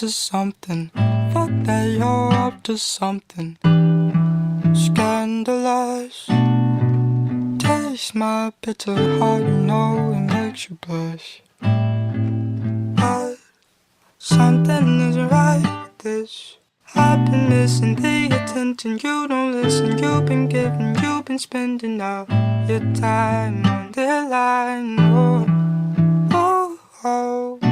to something. Fuck that, you're up to something. Scandalous. Taste my bitter heart, you know it makes you blush. But something isn't right with this. I've been missing the attention, you don't listen. You've been giving, you've been spending all your time on the line. Oh, oh, oh.